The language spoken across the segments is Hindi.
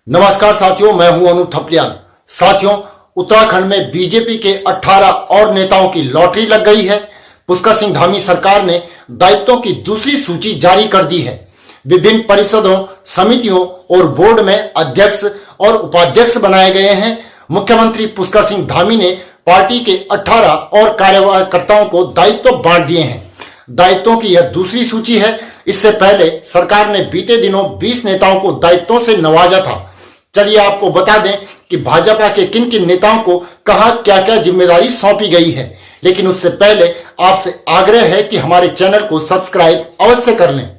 नमस्कार साथियों, मैं हूं अनूप थपलियाल। साथियों, उत्तराखंड में बीजेपी के 18 और नेताओं की लॉटरी लग गई है। पुष्कर सिंह धामी सरकार ने दायित्वों की दूसरी सूची जारी कर दी है। विभिन्न परिषदों, समितियों और बोर्ड में अध्यक्ष और उपाध्यक्ष बनाए गए हैं। मुख्यमंत्री पुष्कर सिंह धामी ने पार्टी के 18 और कार्यकर्ताओं को दायित्व बांट दिए हैं। दायित्वों की यह दूसरी सूची है। इससे पहले सरकार ने बीते दिनों 20 नेताओं को दायित्वों से नवाजा था। चलिए आपको बता दें कि भाजपा के किन किन नेताओं को कहां क्या क्या जिम्मेदारी सौंपी गई है। लेकिन उससे पहले आपसे आग्रह है कि हमारे चैनल को सब्सक्राइब अवश्य कर लें।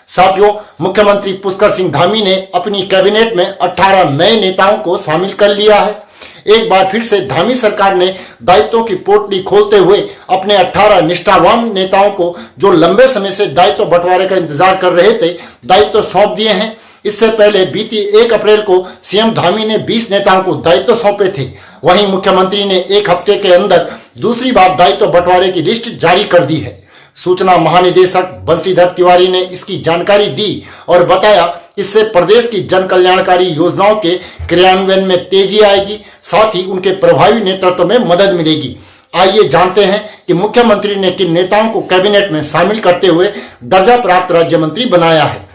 साथियों, मुख्यमंत्री पुष्कर सिंह धामी ने अपनी कैबिनेट में 18 नए नेताओं को शामिल कर लिया है। एक बार फिर से धामी सरकार ने दायित्वों की पोटली खोलते हुए अपने 18 निष्ठावान नेताओं को, जो लंबे समय से दायित्व बंटवारे का इंतजार कर रहे थे, दायित्व सौंप दिए हैं। इससे पहले बीती 1 अप्रैल को सीएम धामी ने 20 नेताओं को दायित्व सौंपे थे। वहीं मुख्यमंत्री ने 1 हफ्ते के अंदर दूसरी बार दायित्व बंटवारे की लिस्ट जारी कर दी है। सूचना महानिदेशक बंशीधर तिवारी ने इसकी जानकारी दी और बताया, इससे प्रदेश की जन कल्याणकारी योजनाओं के क्रियान्वयन में तेजी आएगी, साथ ही उनके प्रभावी नेतृत्व में मदद मिलेगी। आइए जानते हैं कि मुख्यमंत्री ने किन नेताओं को कैबिनेट में शामिल करते हुए दर्जा प्राप्त राज्य मंत्री बनाया है।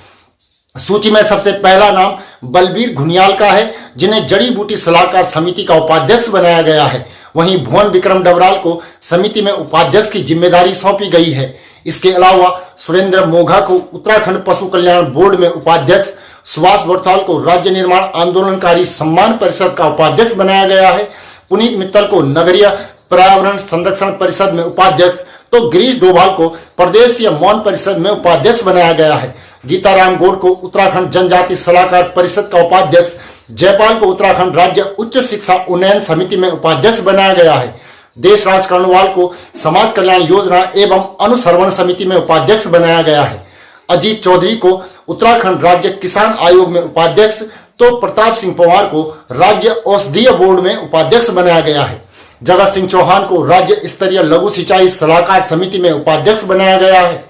सूची में सबसे पहला नाम बलबीर घुनियाल का है, जिन्हें जड़ी बूटी सलाहकार समिति का उपाध्यक्ष बनाया गया है। वहीं भुवन विक्रम डबराल को समिति में उपाध्यक्ष की जिम्मेदारी सौंपी गई है। इसके अलावा सुरेंद्र मोघा को उत्तराखंड पशु कल्याण बोर्ड में उपाध्यक्ष, सुभाष बड़थाल को राज्य निर्माण आंदोलनकारी सम्मान परिषद का उपाध्यक्ष बनाया गया है। पुनीत मित्तल को नगरीय पर्यावरण संरक्षण परिषद में उपाध्यक्ष, तो गिरीश डोभाल को प्रदेशीय मौन परिषद में उपाध्यक्ष बनाया गया है। गीताराम गौड़ को उत्तराखंड जनजाति सलाहकार परिषद का उपाध्यक्ष, जयपाल को उत्तराखंड राज्य उच्च शिक्षा उन्नयन समिति में उपाध्यक्ष बनाया गया है। देशराज कर्णवाल को समाज कल्याण योजना एवं अनुसरवण समिति में उपाध्यक्ष बनाया गया है। अजीत चौधरी को उत्तराखंड राज्य किसान आयोग में उपाध्यक्ष, तो प्रताप सिंह पंवार को राज्य औषधीय बोर्ड में उपाध्यक्ष बनाया गया है। जगत सिंह चौहान को राज्य स्तरीय लघु सिंचाई सलाहकार समिति में उपाध्यक्ष बनाया गया है।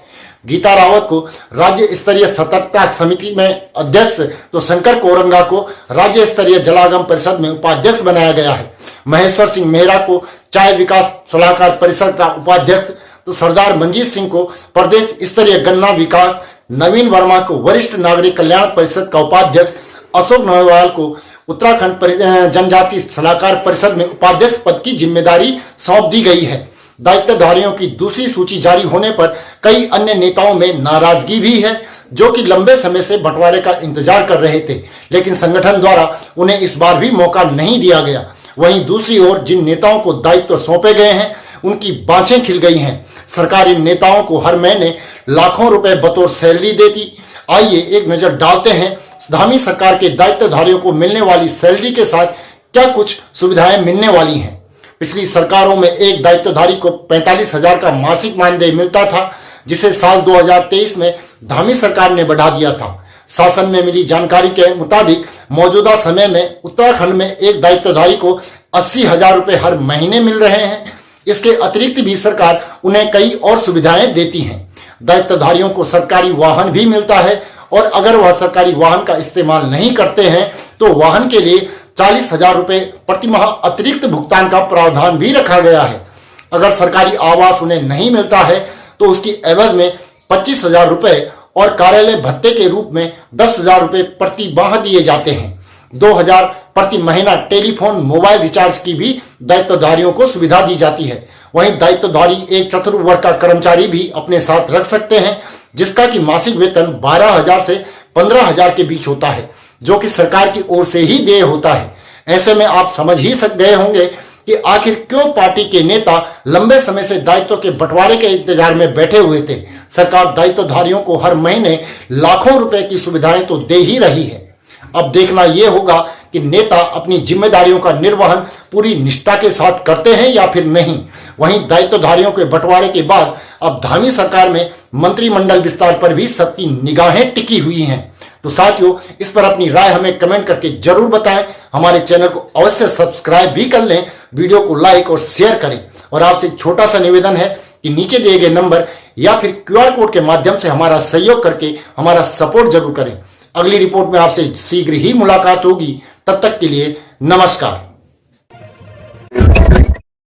गीता रावत को राज्य स्तरीय सतर्कता समिति में अध्यक्ष, तो शंकर कोरंगा को राज्य स्तरीय जलागम परिषद में उपाध्यक्ष बनाया गया है। महेश्वर सिंह मेहरा को चाय विकास सलाहकार परिषद का उपाध्यक्ष, तो सरदार मंजीत सिंह को प्रदेश स्तरीय गन्ना विकास, नवीन वर्मा को वरिष्ठ नागरिक कल्याण परिषद का उपाध्यक्ष, अशोक नोवाल को उत्तराखंड जनजाति सलाहकार परिषद में उपाध्यक्ष पद की जिम्मेदारी सौंप दी गई है। दायित्वधारियों की दूसरी सूची जारी होने पर कई अन्य नेताओं में नाराजगी भी है, जो कि लंबे समय से बंटवारे का इंतजार कर रहे थे, लेकिन संगठन द्वारा उन्हें इस बार भी मौका नहीं दिया गया। वहीं दूसरी ओर जिन नेताओं को दायित्व सौंपे गए हैं, उनकी बाँछें खिल गई हैं। सरकार इन नेताओं को हर महीने लाखों रुपए बतौर सैलरी देती। आइए एक नजर डालते हैं धामी सरकार के दायित्वधारियों को मिलने वाली सैलरी के साथ क्या कुछ सुविधाएं मिलने वाली हैं। पिछली सरकारों में एक दायित्वधारी को 45,000 का मासिक मानदेय मिलता था, जिसे साल 2023 में धामी सरकार ने बढ़ा दिया था। शासन में मिली जानकारी के मुताबिक मौजूदा समय में उत्तराखंड में एक दायित्वधारी को 80,000 रुपये हर महीने मिल रहे हैं। इसके अतिरिक्त भी सरकार उन्हें कई और सुविधाएं देती है। दायित्वधारियों को सरकारी वाहन भी मिलता है, और अगर वह सरकारी वाहन का इस्तेमाल नहीं करते हैं तो वाहन के लिए 40,000 रुपये प्रतिमाह अतिरिक्त भुगतान का प्रावधान भी रखा गया है। अगर सरकारी आवास उन्हें नहीं मिलता है तो उसकी एवज में 25,000 रुपये और कार्यालय भत्ते के रूप में 10,000 रुपये प्रति माह दिए जाते हैं। 2,000 प्रति महीना टेलीफोन मोबाइल रिचार्ज की भी दायित्वधारियों को सुविधा दी जाती है। वहीं दायित्वधारी एक चतुर्वर्ग का कर्मचारी भी अपने साथ रख सकते हैं, जिसका कि मासिक वेतन 12,000 से 15,000 के बीच होता है, जो कि सरकार की ओर से ही देय होता है। ऐसे में आप समझ ही गए होंगे कि आखिर क्यों पार्टी के नेता लंबे समय से दायित्व के बंटवारे के इंतजार में बैठे हुए थे। सरकार दायित्वधारियों को हर महीने लाखों रुपए की सुविधाएं तो दे ही रही है। अब देखना यह होगा कि नेता अपनी जिम्मेदारियों का निर्वहन पूरी निष्ठा के साथ करते हैं या फिर नहीं। वहीं दायित्वधारियों के बंटवारे के बाद अब धामी सरकार में मंत्रिमंडल विस्तार पर भी सबकी निगाहें टिकी हुई हैं। तो साथियों, इस पर अपनी राय हमें कमेंट करके जरूर बताएं। हमारे चैनल को अवश्य सब्सक्राइब भी कर लें, वीडियो को लाइक और शेयर करें। और आपसे एक छोटा सा निवेदन है कि नीचे दिए गए नंबर या फिर QR कोड के माध्यम से हमारा सहयोग करके हमारा सपोर्ट जरूर करें। अगली रिपोर्ट में आपसे शीघ्र ही मुलाकात होगी। तब तक के लिए नमस्कार।